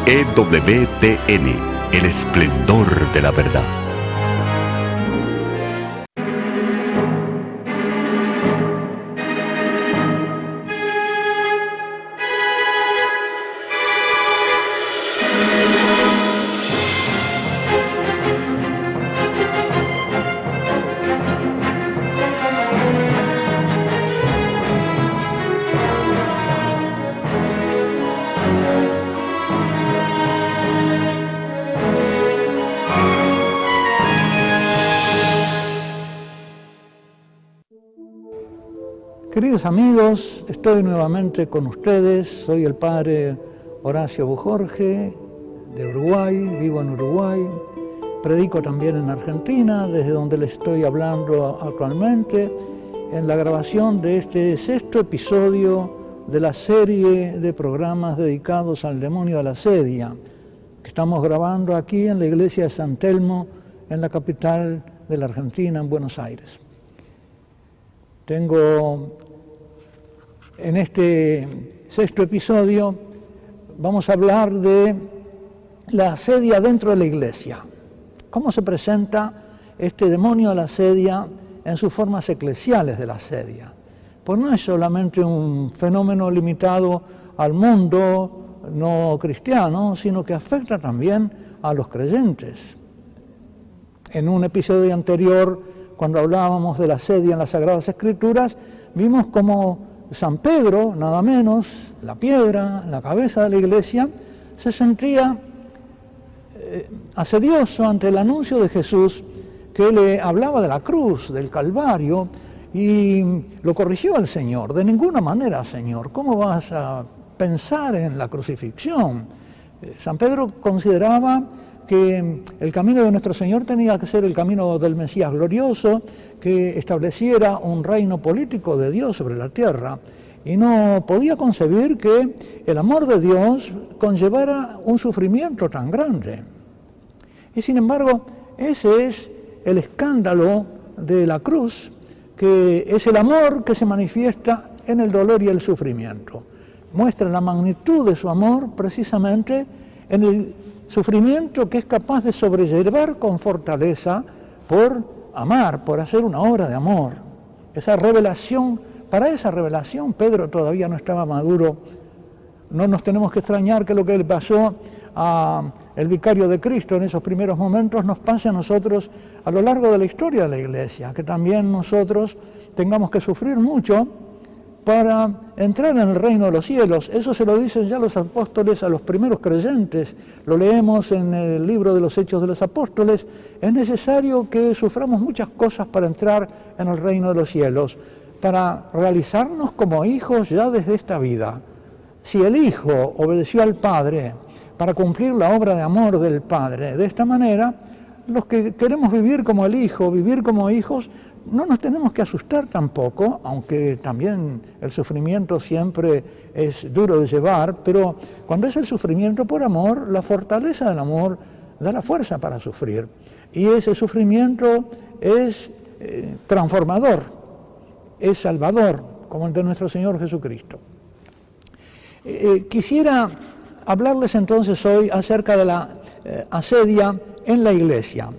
EWTN, el esplendor de la verdad. Queridos amigos, estoy nuevamente con ustedes. Soy el padre Horacio Bujorge de Uruguay, vivo en Uruguay, predico también en Argentina, desde donde les estoy hablando actualmente, en la grabación de este sexto episodio de la serie de programas dedicados al demonio de la sedia, que estamos grabando aquí en la iglesia de San Telmo, en la capital de la Argentina, en Buenos Aires. En este sexto episodio vamos a hablar de la asedia dentro de la iglesia. ¿Cómo se presenta este demonio de la asedia en sus formas eclesiales de la asedia? Pues no es solamente un fenómeno limitado al mundo no cristiano, sino que afecta también a los creyentes. En un episodio anterior, cuando hablábamos de la asedia en las Sagradas Escrituras, vimos cómo San Pedro, nada menos, la piedra, la cabeza de la iglesia, se sentía asedioso ante el anuncio de Jesús, que le hablaba de la cruz, del Calvario, y lo corrigió al Señor. De ninguna manera, Señor, ¿cómo vas a pensar en la crucifixión? San Pedro consideraba que el camino de nuestro Señor tenía que ser el camino del Mesías glorioso, que estableciera un reino político de Dios sobre la tierra, y no podía concebir que el amor de Dios conllevara un sufrimiento tan grande. Y sin embargo, ese es el escándalo de la cruz, que es el amor que se manifiesta en el dolor y el sufrimiento. Muestra la magnitud de su amor precisamente en el sufrimiento que es capaz de sobrellevar con fortaleza por amar, por hacer una obra de amor. Esa revelación, para esa revelación Pedro todavía no estaba maduro. No nos tenemos que extrañar que lo que le pasó al vicario de Cristo en esos primeros momentos nos pase a nosotros a lo largo de la historia de la iglesia, que también nosotros tengamos que sufrir mucho para entrar en el reino de los cielos. Eso se lo dicen ya los apóstoles a los primeros creyentes. Lo leemos en el libro de los Hechos de los Apóstoles. Es necesario que suframos muchas cosas para entrar en el reino de los cielos, para realizarnos como hijos ya desde esta vida. Si el Hijo obedeció al Padre para cumplir la obra de amor del Padre, de esta manera, los que queremos vivir como el Hijo, vivir como hijos, no nos tenemos que asustar tampoco, aunque también el sufrimiento siempre es duro de llevar, pero cuando es el sufrimiento por amor, la fortaleza del amor da la fuerza para sufrir. Y ese sufrimiento es transformador, es salvador, como el de nuestro Señor Jesucristo. Quisiera hablarles entonces hoy acerca de la asedia en la iglesia.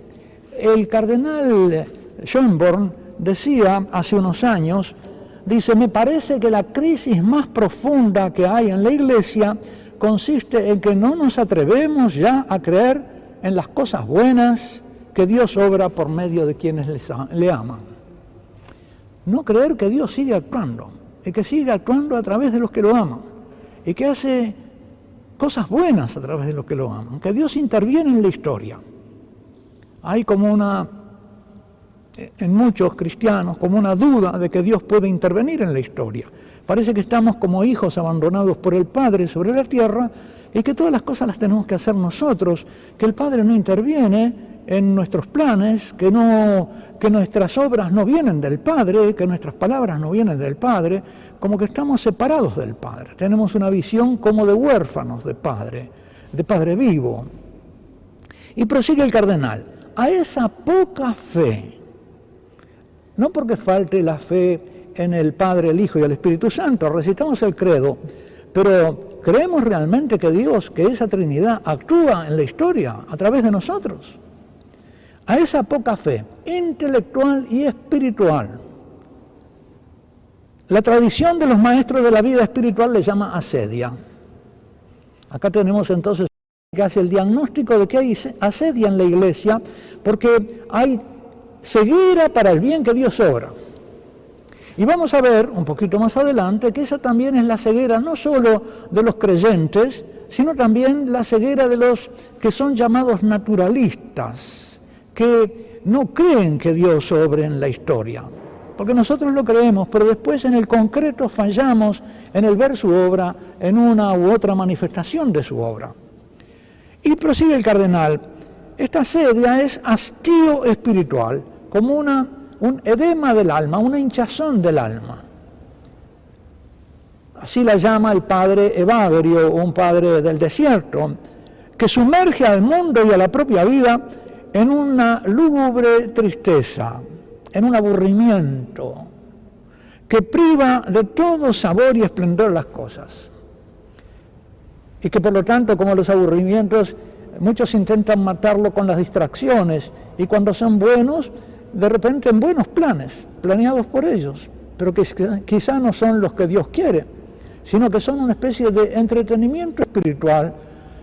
El cardenal Schönborn decía hace unos años, dice: me parece que la crisis más profunda que hay en la iglesia consiste en que no nos atrevemos ya a creer en las cosas buenas que Dios obra por medio de quienes le aman. No creer que Dios sigue actuando, y que sigue actuando a través de los que lo aman, y que hace cosas buenas a través de los que lo aman, que Dios interviene en la historia. Hay como en muchos cristianos, como una duda de que Dios puede intervenir en la historia. Parece que estamos como hijos abandonados por el Padre sobre la tierra y que todas las cosas las tenemos que hacer nosotros, que el Padre no interviene en nuestros planes, que nuestras obras no vienen del Padre, que nuestras palabras no vienen del Padre, como que estamos separados del Padre. Tenemos una visión como de huérfanos de Padre vivo. Y prosigue el cardenal: a esa poca fe, no porque falte la fe en el Padre, el Hijo y el Espíritu Santo, recitamos el credo, pero ¿creemos realmente que Dios, que esa Trinidad actúa en la historia a través de nosotros? A esa poca fe intelectual y espiritual, la tradición de los maestros de la vida espiritual le llama asedia. Acá tenemos entonces que hace el diagnóstico de que hay asedia en la iglesia, porque hay ceguera para el bien que Dios obra. Y vamos a ver un poquito más adelante que esa también es la ceguera no solo de los creyentes, sino también la ceguera de los que son llamados naturalistas, que no creen que Dios obre en la historia. Porque nosotros lo creemos, pero después en el concreto fallamos en el ver su obra en una u otra manifestación de su obra. Y prosigue el cardenal, esta asedia es hastío espiritual, como un edema del alma, una hinchazón del alma. Así la llama el padre Evagrio, un padre del desierto, que sumerge al mundo y a la propia vida en una lúgubre tristeza, en un aburrimiento, que priva de todo sabor y esplendor las cosas. Y que por lo tanto, como los aburrimientos, muchos intentan matarlo con las distracciones, y cuando son buenos, de repente en buenos planes, planeados por ellos, pero que quizá no son los que Dios quiere, sino que son una especie de entretenimiento espiritual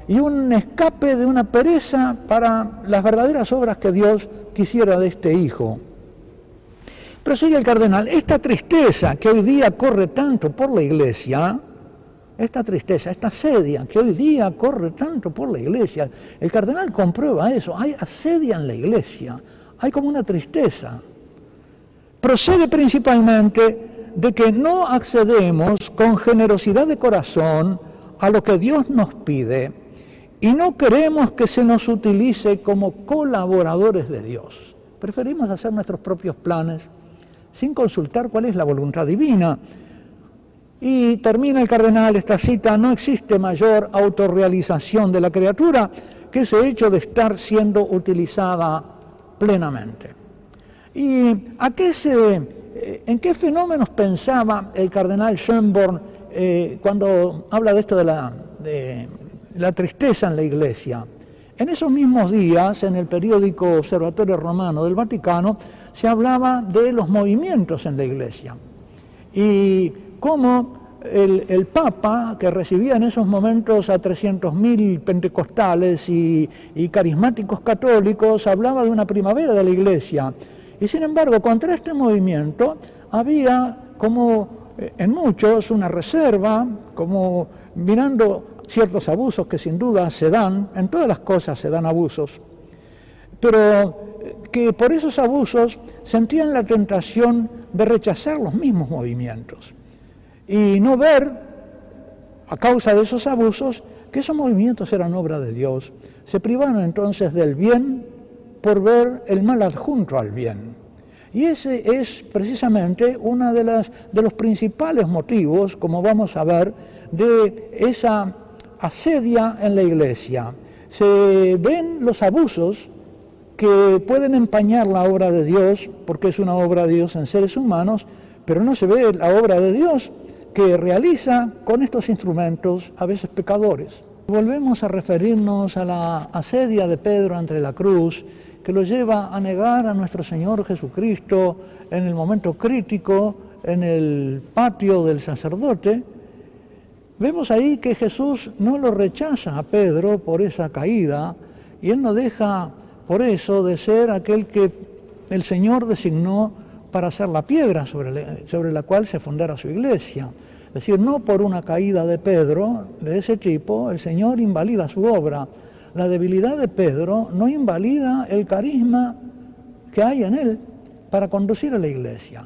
y un escape de una pereza para las verdaderas obras que Dios quisiera de este Hijo. Prosigue el cardenal, esta tristeza que hoy día corre tanto por la Iglesia, esta tristeza, esta asedia que hoy día corre tanto por la Iglesia, el cardenal comprueba eso, hay asedia en la Iglesia, hay como una tristeza. Procede principalmente de que no accedemos con generosidad de corazón a lo que Dios nos pide y no queremos que se nos utilice como colaboradores de Dios. Preferimos hacer nuestros propios planes sin consultar cuál es la voluntad divina. Y termina el cardenal esta cita, no existe mayor autorrealización de la criatura que ese hecho de estar siendo utilizada plenamente. ¿Y en qué fenómenos pensaba el cardenal Schönborn cuando habla de esto de la tristeza en la Iglesia? En esos mismos días, en el periódico Observatorio Romano del Vaticano, se hablaba de los movimientos en la Iglesia y cómo el Papa, que recibía en esos momentos a 300.000 pentecostales y carismáticos católicos, hablaba de una primavera de la Iglesia. Y sin embargo, contra este movimiento había, como en muchos, una reserva, como mirando ciertos abusos que sin duda se dan, en todas las cosas se dan abusos, pero que por esos abusos sentían la tentación de rechazar los mismos movimientos y no ver, a causa de esos abusos, que esos movimientos eran obra de Dios. Se privaron entonces del bien por ver el mal adjunto al bien. Y ese es precisamente uno de los principales motivos, como vamos a ver, de esa asedia en la Iglesia. Se ven los abusos que pueden empañar la obra de Dios, porque es una obra de Dios en seres humanos, pero no se ve la obra de Dios que realiza con estos instrumentos, a veces pecadores. Volvemos a referirnos a la asedia de Pedro ante la cruz, que lo lleva a negar a nuestro Señor Jesucristo en el momento crítico, en el patio del sacerdote. Vemos ahí que Jesús no lo rechaza a Pedro por esa caída, y él no deja por eso de ser aquel que el Señor designó para ser la piedra sobre la cual se fundara su iglesia. Es decir, no por una caída de Pedro, de ese tipo, el Señor invalida su obra. La debilidad de Pedro no invalida el carisma que hay en él para conducir a la iglesia.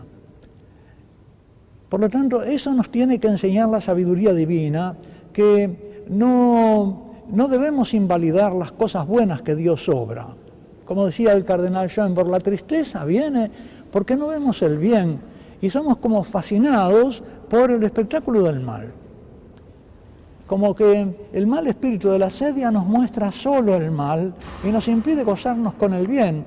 Por lo tanto, eso nos tiene que enseñar la sabiduría divina, que no debemos invalidar las cosas buenas que Dios obra. Como decía el cardenal Schönborn, la tristeza viene porque no vemos el bien y somos como fascinados por el espectáculo del mal. Como que el mal espíritu de la asedia nos muestra solo el mal y nos impide gozarnos con el bien.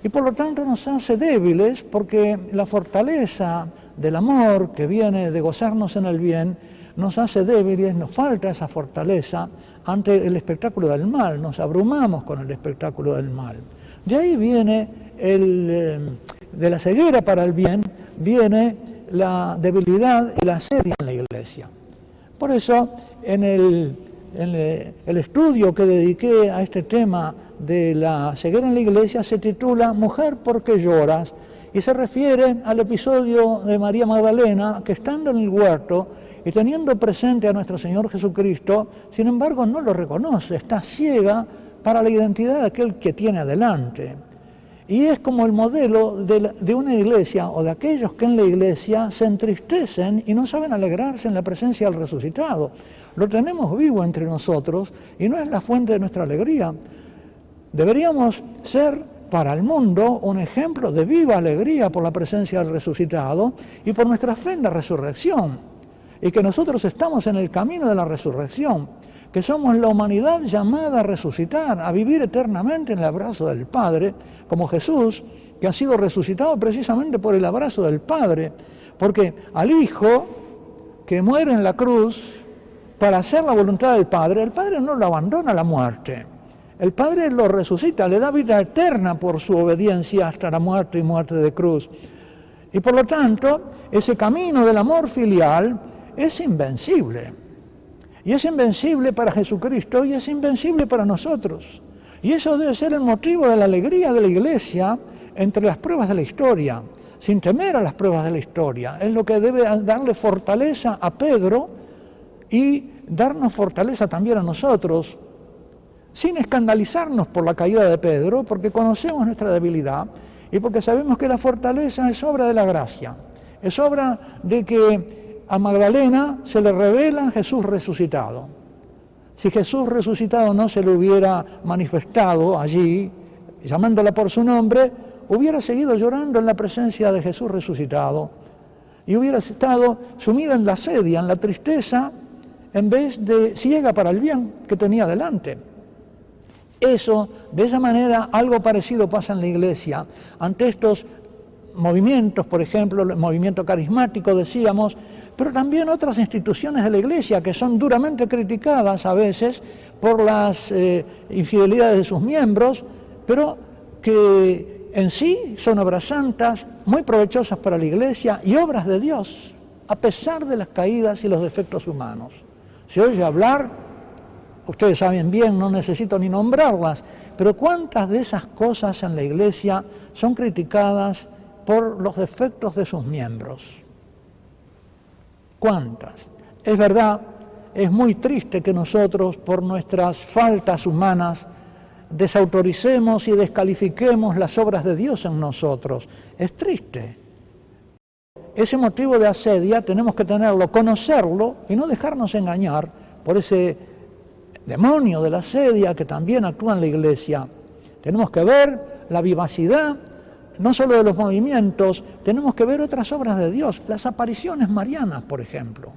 Y por lo tanto nos hace débiles, porque la fortaleza del amor que viene de gozarnos en el bien nos hace débiles, nos falta esa fortaleza ante el espectáculo del mal, nos abrumamos con el espectáculo del mal. De ahí viene, de la ceguera para el bien, viene la debilidad y la asedia en la iglesia. Por eso, en el estudio que dediqué a este tema de la ceguera en la iglesia se titula Mujer, ¿por qué lloras? Y se refiere al episodio de María Magdalena, que estando en el huerto y teniendo presente a nuestro Señor Jesucristo, sin embargo no lo reconoce, está ciega para la identidad de aquel que tiene adelante. Y es como el modelo de una iglesia o de aquellos que en la iglesia se entristecen y no saben alegrarse en la presencia del resucitado. Lo tenemos vivo entre nosotros y no es la fuente de nuestra alegría. Deberíamos ser para el mundo un ejemplo de viva alegría por la presencia del resucitado y por nuestra fe en la resurrección. Y que nosotros estamos en el camino de la resurrección, que somos la humanidad llamada a resucitar, a vivir eternamente en el abrazo del Padre, como Jesús, que ha sido resucitado precisamente por el abrazo del Padre, porque al Hijo que muere en la cruz para hacer la voluntad del Padre, el Padre no lo abandona a la muerte. El Padre lo resucita, le da vida eterna por su obediencia hasta la muerte y muerte de cruz. Y por lo tanto, ese camino del amor filial es invencible. Y es invencible para Jesucristo y es invencible para nosotros. Y eso debe ser el motivo de la alegría de la iglesia entre las pruebas de la historia, sin temer a las pruebas de la historia. Es lo que debe darle fortaleza a Pedro y darnos fortaleza también a nosotros, sin escandalizarnos por la caída de Pedro, porque conocemos nuestra debilidad y porque sabemos que la fortaleza es obra de la gracia, es obra de que a Magdalena se le revela Jesús resucitado. Si Jesús resucitado no se le hubiera manifestado allí, llamándola por su nombre, hubiera seguido llorando en la presencia de Jesús resucitado y hubiera estado sumida en la asedia, en la tristeza, en vez de ciega para el bien que tenía delante. Eso, de esa manera, algo parecido pasa en la iglesia. Ante estos movimientos, por ejemplo, el movimiento carismático, decíamos, pero también otras instituciones de la iglesia que son duramente criticadas a veces por las infidelidades de sus miembros, pero que en sí son obras santas, muy provechosas para la iglesia y obras de Dios, a pesar de las caídas y los defectos humanos. Se oye hablar, ustedes saben bien, no necesito ni nombrarlas, pero ¿cuántas de esas cosas en la iglesia son criticadas por los defectos de sus miembros? ¿Cuántas? Es verdad, es muy triste que nosotros, por nuestras faltas humanas, desautoricemos y descalifiquemos las obras de Dios en nosotros. Es triste. Ese motivo de asedia tenemos que tenerlo, conocerlo y no dejarnos engañar por ese demonio de la asedia que también actúa en la iglesia. Tenemos que ver la vivacidad, no solo de los movimientos, tenemos que ver otras obras de Dios, las apariciones marianas, por ejemplo,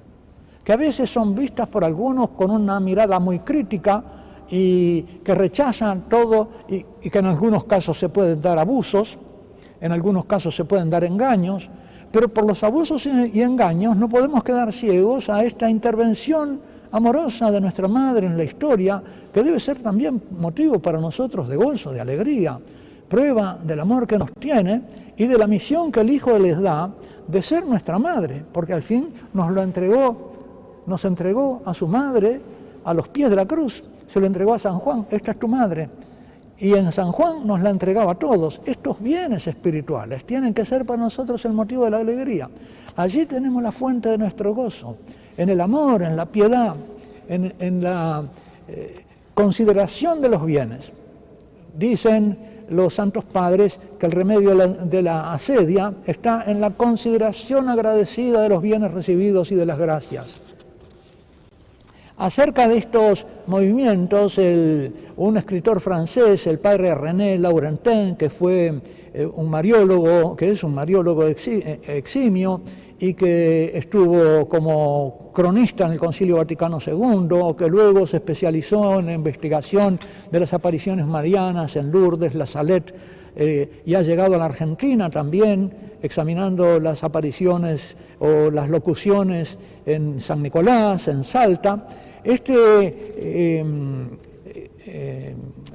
que a veces son vistas por algunos con una mirada muy crítica y que rechazan todo y que en algunos casos se pueden dar abusos, en algunos casos se pueden dar engaños, pero por los abusos y engaños no podemos quedar ciegos a esta intervención amorosa de nuestra Madre en la historia, que debe ser también motivo para nosotros de gozo, de alegría, prueba del amor que nos tiene y de la misión que el Hijo les da de ser nuestra Madre, porque al fin nos entregó a su Madre a los pies de la cruz, se lo entregó a San Juan, esta es tu Madre. Y en San Juan nos la entregaba a todos. Estos bienes espirituales tienen que ser para nosotros el motivo de la alegría. Allí tenemos la fuente de nuestro gozo, en el amor, en la piedad, en la consideración de los bienes. Dicen los santos padres que el remedio de la asedia está en la consideración agradecida de los bienes recibidos y de las gracias. Acerca de estos movimientos, un escritor francés, el padre René Laurentin, que fue un mariólogo, que es un mariólogo eximio y que estuvo como cronista en el Concilio Vaticano II, que luego se especializó en la investigación de las apariciones marianas en Lourdes, La Salette, y ha llegado a la Argentina también, examinando las apariciones o las locuciones en San Nicolás, en Salta. Este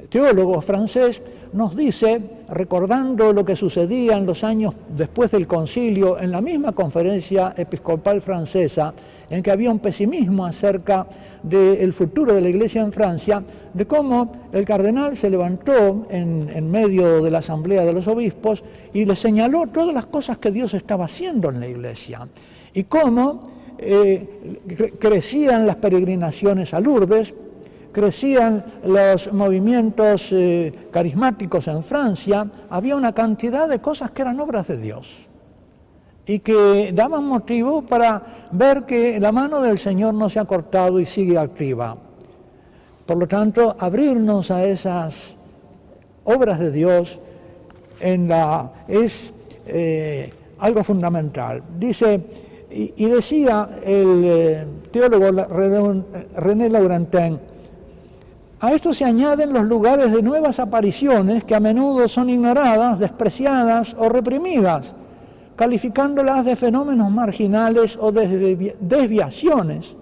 teólogo francés nos dice, recordando lo que sucedía en los años después del concilio, en la misma conferencia episcopal francesa, en que había un pesimismo acerca del futuro de la Iglesia en Francia, de cómo el cardenal se levantó en medio de la asamblea de los obispos y le señaló todas las cosas que Dios estaba haciendo en la Iglesia, y cómo crecían las peregrinaciones a Lourdes, crecían los movimientos carismáticos en Francia, había una cantidad de cosas que eran obras de Dios y que daban motivo para ver que la mano del Señor no se ha cortado y sigue activa. Por lo tanto, abrirnos a esas obras de Dios es algo fundamental. Dice, y decía el teólogo René Laurentin, a esto se añaden los lugares de nuevas apariciones que a menudo son ignoradas, despreciadas o reprimidas, calificándolas de fenómenos marginales o de desviaciones.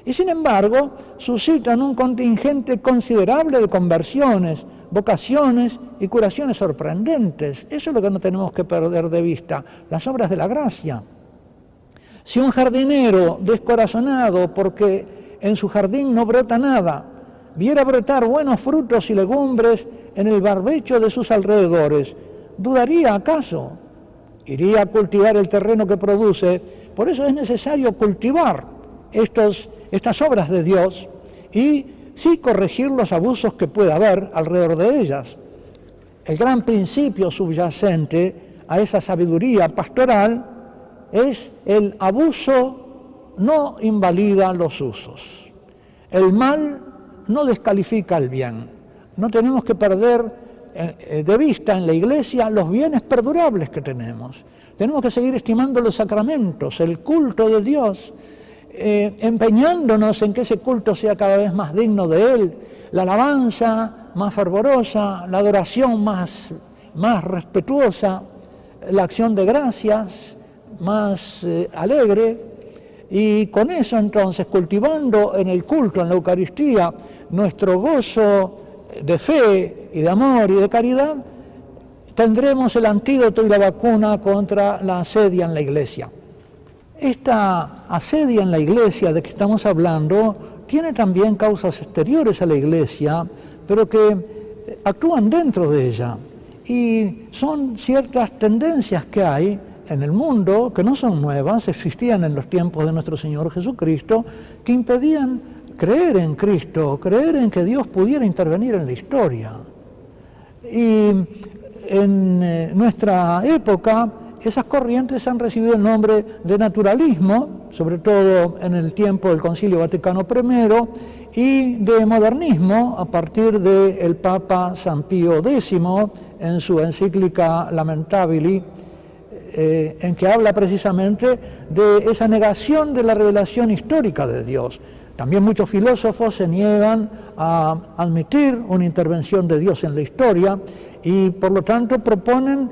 Y sin embargo, suscitan un contingente considerable de conversiones, vocaciones y curaciones sorprendentes. Eso es lo que no tenemos que perder de vista, las obras de la gracia. Si un jardinero descorazonado porque en su jardín no brota nada, viera brotar buenos frutos y legumbres en el barbecho de sus alrededores, ¿dudaría acaso? Iría a cultivar el terreno que produce. Por eso es necesario cultivar estas obras de Dios y sí corregir los abusos que pueda haber alrededor de ellas. El gran principio subyacente a esa sabiduría pastoral es el abuso no invalida los usos. El mal no descalifica el bien. No tenemos que perder de vista en la Iglesia los bienes perdurables que tenemos. Tenemos que seguir estimando los sacramentos, el culto de Dios, empeñándonos en que ese culto sea cada vez más digno de Él, la alabanza más fervorosa, la adoración más respetuosa, la acción de gracias más alegre. Y con eso entonces, cultivando en el culto, en la Eucaristía, nuestro gozo de fe y de amor y de caridad, tendremos el antídoto y la vacuna contra la asedia en la Iglesia. Esta asedia en la Iglesia de que estamos hablando tiene también causas exteriores a la Iglesia, pero que actúan dentro de ella. Y son ciertas tendencias que hay en el mundo, que no son nuevas, existían en los tiempos de nuestro Señor Jesucristo, que impedían creer en Cristo, creer en que Dios pudiera intervenir en la historia. Y en nuestra época, esas corrientes han recibido el nombre de naturalismo, sobre todo en el tiempo del Concilio Vaticano I, y de modernismo a partir del Papa San Pío X en su encíclica Lamentabili, en que habla precisamente de esa negación de la revelación histórica de Dios. También muchos filósofos se niegan a admitir una intervención de Dios en la historia y por lo tanto proponen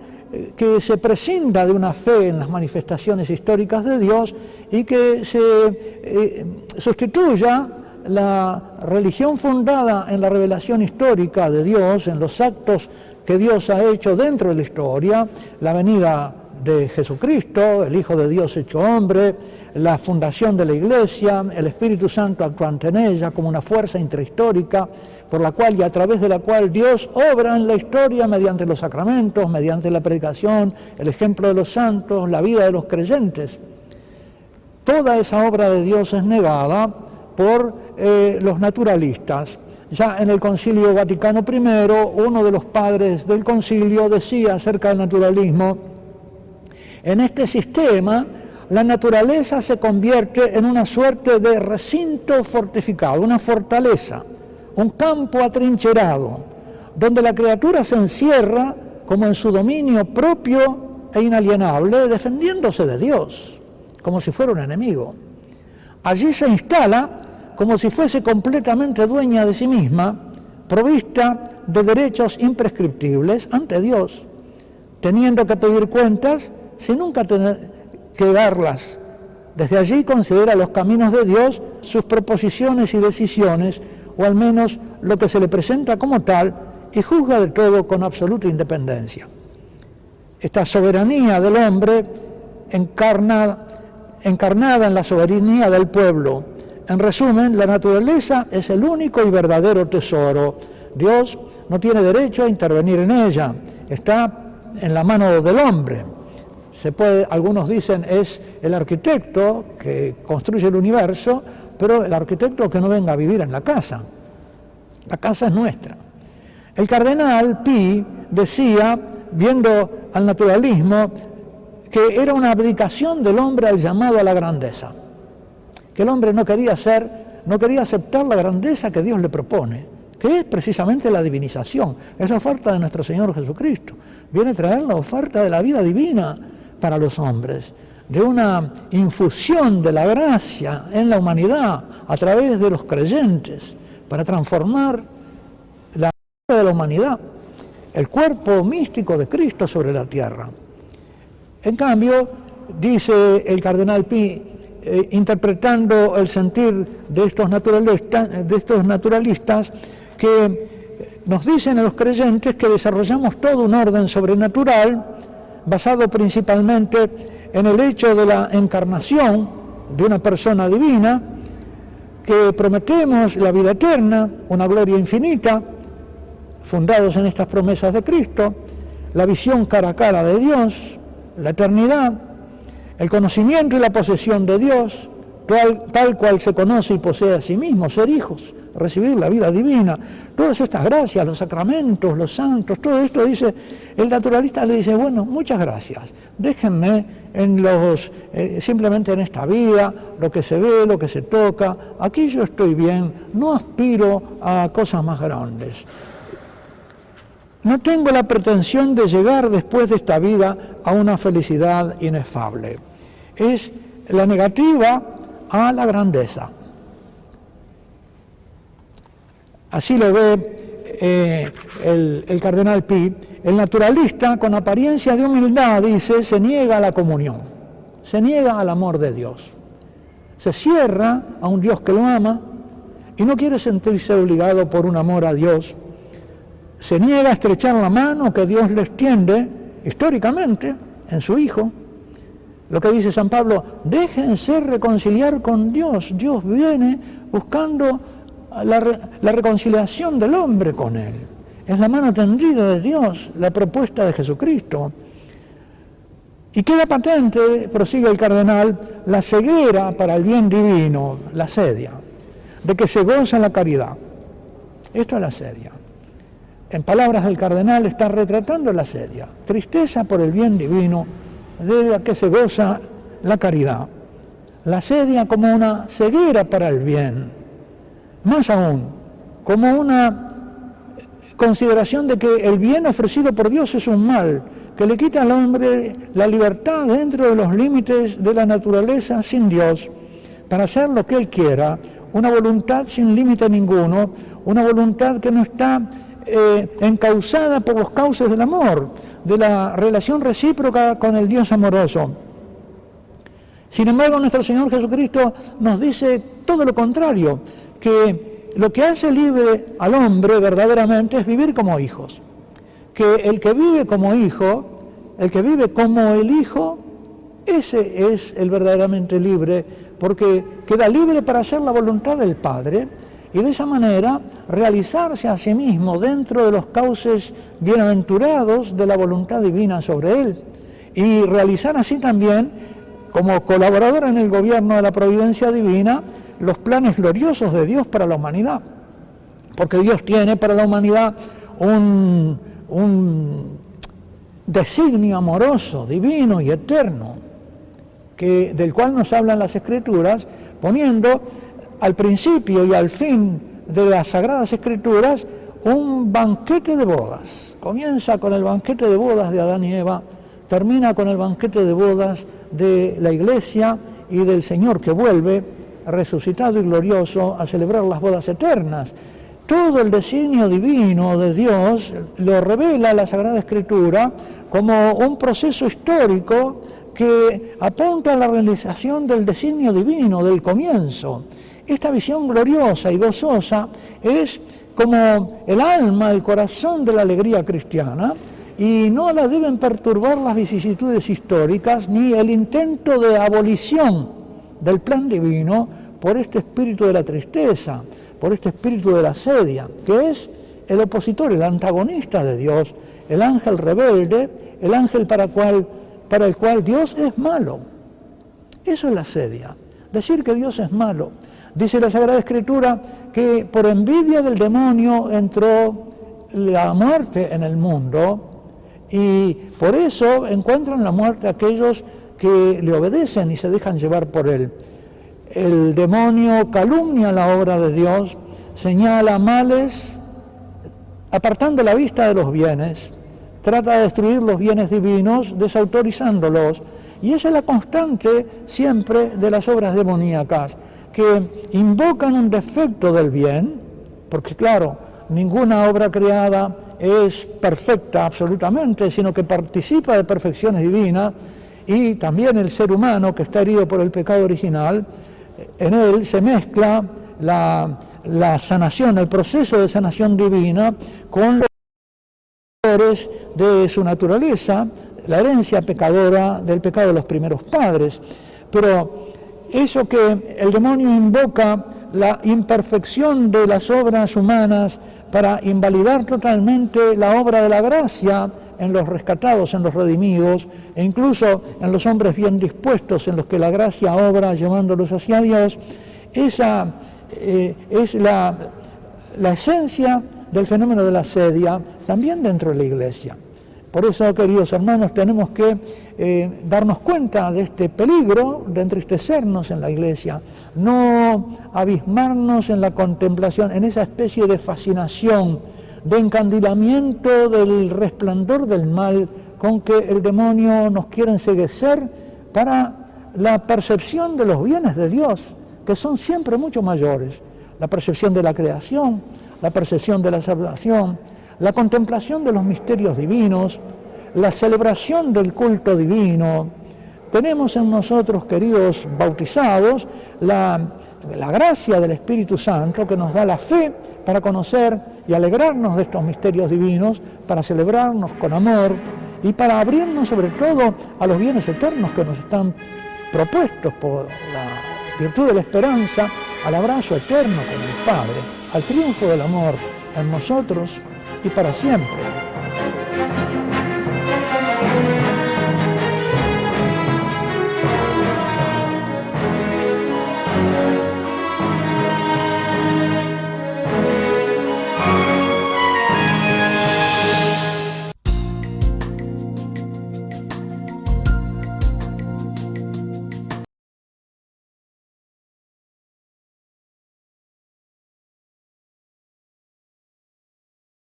que se prescinda de una fe en las manifestaciones históricas de Dios y que se sustituya la religión fundada en la revelación histórica de Dios, en los actos que Dios ha hecho dentro de la historia, la venida de Jesucristo, el Hijo de Dios hecho hombre, la fundación de la Iglesia, el Espíritu Santo actuante en ella como una fuerza intrahistórica por la cual y a través de la cual Dios obra en la historia mediante los sacramentos, mediante la predicación, el ejemplo de los santos, la vida de los creyentes. Toda esa obra de Dios es negada por los naturalistas. Ya en el Concilio Vaticano I, uno de los padres del concilio decía acerca del naturalismo: en este sistema, la naturaleza se convierte en una suerte de recinto fortificado, una fortaleza, un campo atrincherado, donde la criatura se encierra como en su dominio propio e inalienable, defendiéndose de Dios, como si fuera un enemigo. Allí se instala como si fuese completamente dueña de sí misma, provista de derechos imprescriptibles ante Dios, teniendo que pedir cuentas sin nunca tener que darlas. Desde allí considera los caminos de Dios, sus proposiciones y decisiones, o al menos lo que se le presenta como tal, y juzga de todo con absoluta independencia. Esta soberanía del hombre encarnada en la soberanía del pueblo. En resumen, la naturaleza es el único y verdadero tesoro. Dios no tiene derecho a intervenir en ella, está en la mano del hombre. Algunos dicen es el arquitecto que construye el universo, pero el arquitecto que no venga a vivir en la casa. La casa es nuestra. El cardenal Pi decía, viendo al naturalismo, que era una abdicación del hombre al llamado a la grandeza, que el hombre no quería aceptar la grandeza que Dios le propone, que es precisamente la divinización, es la oferta de nuestro Señor Jesucristo. Viene a traer la oferta de la vida divina para los hombres, de una infusión de la gracia en la humanidad a través de los creyentes, para transformar la vida de la humanidad, el cuerpo místico de Cristo sobre la tierra. En cambio, dice el cardenal Pi, interpretando el sentir de estos naturalistas, que nos dicen a los creyentes que desarrollamos todo un orden sobrenatural basado principalmente en el hecho de la encarnación de una persona divina, que prometemos la vida eterna, una gloria infinita, fundados en estas promesas de Cristo, la visión cara a cara de Dios, la eternidad, el conocimiento y la posesión de Dios, tal cual se conoce y posee a sí mismo, ser hijos, recibir la vida divina, todas estas gracias, los sacramentos, los santos, todo esto, dice, el naturalista le dice, bueno, muchas gracias, déjenme simplemente en esta vida, lo que se ve, lo que se toca, aquí yo estoy bien, no aspiro a cosas más grandes. No tengo la pretensión de llegar después de esta vida a una felicidad inefable. Es la negativa a la grandeza. Así lo ve el cardenal Pi. El naturalista, con apariencia de humildad, dice, se niega a la comunión, se niega al amor de Dios, se cierra a un Dios que lo ama y no quiere sentirse obligado por un amor a Dios. Se niega a estrechar la mano que Dios le extiende históricamente en su Hijo. Lo que dice San Pablo, déjense reconciliar con Dios. Dios viene buscando la reconciliación del hombre con Él. Es la mano tendida de Dios, la propuesta de Jesucristo. Y queda patente, prosigue el cardenal, la ceguera para el bien divino, la sedia, de que se goza la caridad. Esto es la sedia. En palabras del cardenal está retratando la sedia, tristeza por el bien divino, de la que se goza la caridad. La sedia como una ceguera para el bien, más aún, como una consideración de que el bien ofrecido por Dios es un mal, que le quita al hombre la libertad dentro de los límites de la naturaleza sin Dios, para hacer lo que Él quiera, una voluntad sin límite ninguno, una voluntad que no está encauzada por los cauces del amor, de la relación recíproca con el Dios amoroso. Sin embargo, nuestro Señor Jesucristo nos dice todo lo contrario, que lo que hace libre al hombre verdaderamente es vivir como hijos, que el que vive como hijo, el que vive como el Hijo, ese es el verdaderamente libre, porque queda libre para hacer la voluntad del Padre, y de esa manera realizarse a sí mismo dentro de los cauces bienaventurados de la voluntad divina sobre él, y realizar así también, como colaborador en el gobierno de la providencia divina, los planes gloriosos de Dios para la humanidad, porque Dios tiene para la humanidad un designio amoroso, divino y eterno, del cual nos hablan las Escrituras, poniendo al principio y al fin de las Sagradas Escrituras un banquete de bodas. Comienza con el banquete de bodas de Adán y Eva, termina con el banquete de bodas de la Iglesia y del Señor que vuelve resucitado y glorioso a celebrar las bodas eternas. Todo el designio divino de Dios lo revela la Sagrada Escritura como un proceso histórico que apunta a la realización del designio divino, del comienzo. Esta visión gloriosa y gozosa es como el alma, el corazón de la alegría cristiana, y no la deben perturbar las vicisitudes históricas ni el intento de abolición del plan divino por este espíritu de la tristeza, por este espíritu de la asedia, que es el opositor, el antagonista de Dios, el ángel rebelde, el ángel para el cual Dios es malo. Eso es la asedia, decir que Dios es malo. Dice la Sagrada Escritura que por envidia del demonio entró la muerte en el mundo, y por eso encuentran la muerte aquellos que le obedecen y se dejan llevar por él. El demonio calumnia la obra de Dios, señala males, apartando la vista de los bienes, trata de destruir los bienes divinos, desautorizándolos. Y esa es la constante siempre de las obras demoníacas, que invocan un defecto del bien, porque claro, ninguna obra creada es perfecta absolutamente, sino que participa de perfecciones divinas, y también el ser humano que está herido por el pecado original, en él se mezcla la sanación, el proceso de sanación divina con los valores de su naturaleza, la herencia pecadora del pecado de los primeros padres. Pero eso que el demonio invoca, la imperfección de las obras humanas para invalidar totalmente la obra de la gracia en los rescatados, en los redimidos, e incluso en los hombres bien dispuestos, en los que la gracia obra llevándolos hacia Dios, esa es la esencia del fenómeno de la asedia, también dentro de la Iglesia. Por eso, queridos hermanos, tenemos que darnos cuenta de este peligro de entristecernos en la Iglesia, no abismarnos en la contemplación, en esa especie de fascinación, de encandilamiento del resplandor del mal con que el demonio nos quiere enceguecer para la percepción de los bienes de Dios, que son siempre mucho mayores. La percepción de la creación, la percepción de la salvación, la contemplación de los misterios divinos, la celebración del culto divino. Tenemos en nosotros, queridos bautizados, la gracia del Espíritu Santo que nos da la fe para conocer y alegrarnos de estos misterios divinos, para celebrarnos con amor y para abrirnos sobre todo a los bienes eternos que nos están propuestos por la virtud de la esperanza, al abrazo eterno con el Padre, al triunfo del amor en nosotros y para siempre.